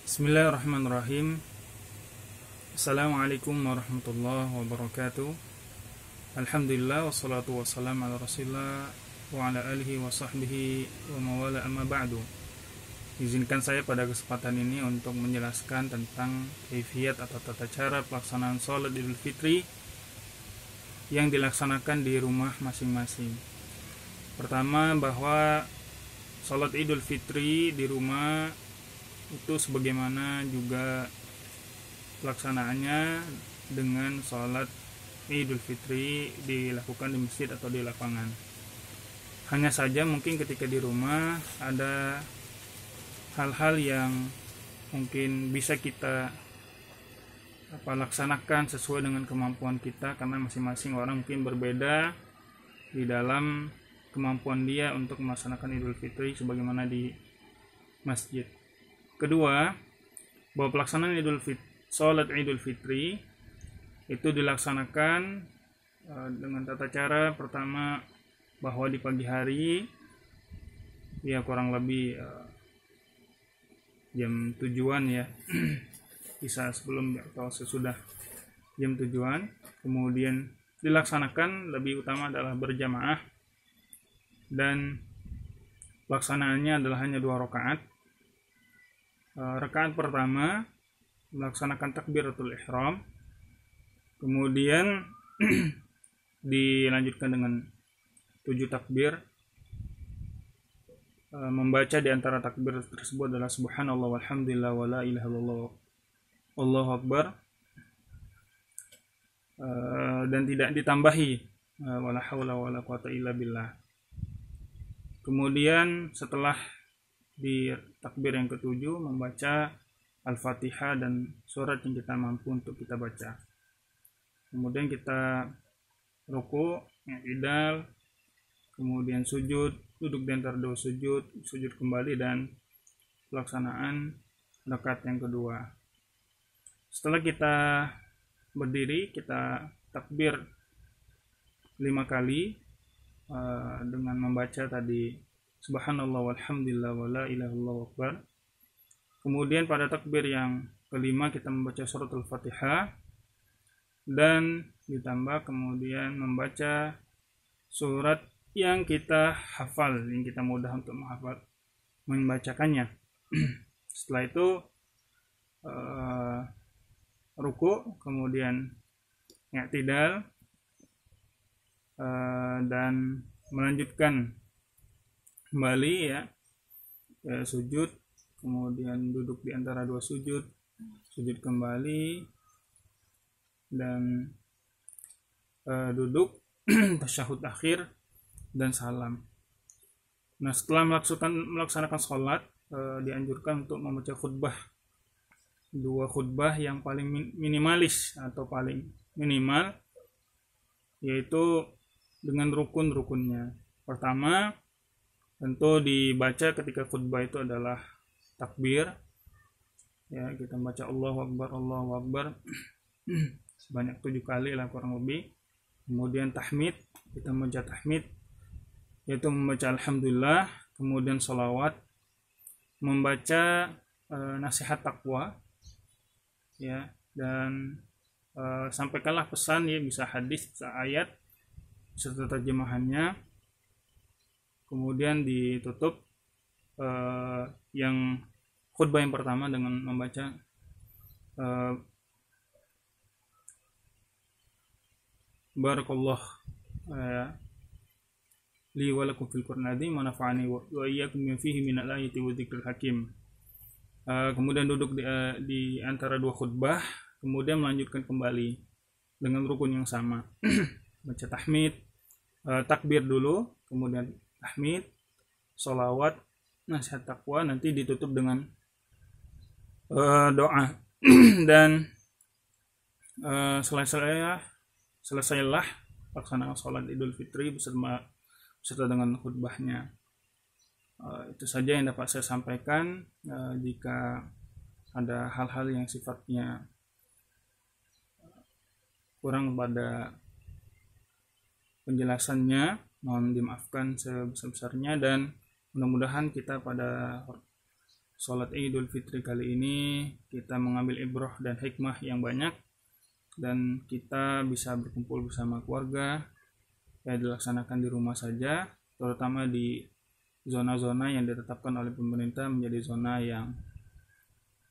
Bismillahirrahmanirrahim. Assalamualaikum warahmatullahi wabarakatuh. Alhamdulillah wassalatu wassalamu ala rasulillah wa ala alihi wa sahbihi wa mawala amma ba'du. Izinkan saya pada kesempatan ini untuk menjelaskan tentang kaifiyat atau tata cara pelaksanaan sholat Idul Fitri yang dilaksanakan di rumah masing-masing. Pertama, bahwa sholat Idul Fitri di rumah itu sebagaimana juga pelaksanaannya dengan sholat Idul Fitri dilakukan di masjid atau di lapangan. Hanya saja mungkin ketika di rumah ada hal-hal yang mungkin bisa kita laksanakan sesuai dengan kemampuan kita, karena masing-masing orang mungkin berbeda di dalam kemampuan dia untuk melaksanakan Idul Fitri sebagaimana di masjid. Kedua, bahwa pelaksanaan sholat Idul Fitri itu dilaksanakan dengan tata cara pertama, bahwa di pagi hari ya kurang lebih jam tujuan ya bisa sebelum atau sesudah jam tujuan, kemudian dilaksanakan lebih utama adalah berjamaah dan pelaksanaannya adalah hanya 2 rakaat. Rakaat pertama melaksanakan takbiratul ihram, kemudian dilanjutkan dengan 7 takbir. Membaca di antara takbir tersebut adalah subhanallah walhamdulillah wala ilaha illallah wallahu akbar, dan tidak ditambahi wala haula wala quwata illa billah. Kemudian setelah di takbir yang ke-7 membaca Al-Fatihah dan surat yang kita mampu untuk kita baca. Kemudian kita ruku, i'tidal, kemudian sujud, duduk di antara 2 sujud, sujud kembali, dan pelaksanaan rakaat yang kedua. Setelah kita berdiri, kita takbir 5 kali dengan membaca tadi subhanallah walhamdulillah wala ilaha illallah akbar. Kemudian pada takbir yang kelima kita membaca surat Al-Fatihah dan ditambah kemudian membaca surat yang kita hafal, yang kita mudah untuk membacakannya. Setelah itu ruku, kemudian i'tidal, dan melanjutkan kembali ya sujud, kemudian duduk di antara 2 sujud, sujud kembali, dan duduk tasyahud akhir dan salam. Nah, setelah melaksanakan sholat, dianjurkan untuk membaca khutbah, 2 khutbah yang paling minimalis atau paling minimal, yaitu dengan rukun-rukunnya. Pertama, tentu dibaca ketika khutbah itu adalah takbir ya, kita membaca Allahu Akbar sebanyak 7 kali lah kurang lebih. Kemudian tahmid, kita membaca tahmid yaitu membaca alhamdulillah, kemudian sholawat, membaca nasihat takwa ya, dan sampaikanlah pesan ya, bisa hadis, bisa ayat serta terjemahannya. Kemudian ditutup yang khutbah yang pertama dengan membaca barakallah li wa lakum fil Qur'an adzim wa nafa'ani wa iyyakum bima fihi minal ayati wa dzikril hakim. Kemudian duduk di antara 2 khutbah, kemudian melanjutkan kembali dengan rukun yang sama. Baca tahmid, takbir dulu, kemudian tahmid, sholawat, nasihat takwa, nanti ditutup dengan doa. Dan selesailah pelaksanaan sholat Idul Fitri beserta dengan khutbahnya. Itu saja yang dapat saya sampaikan. Jika ada hal-hal yang sifatnya kurang pada penjelasannya, mohon dimaafkan sebesar-besarnya, dan mudah-mudahan kita pada sholat Idul Fitri kali ini kita mengambil ibrah dan hikmah yang banyak, dan kita bisa berkumpul bersama keluarga, ya dilaksanakan di rumah saja, terutama di zona-zona yang ditetapkan oleh pemerintah menjadi zona yang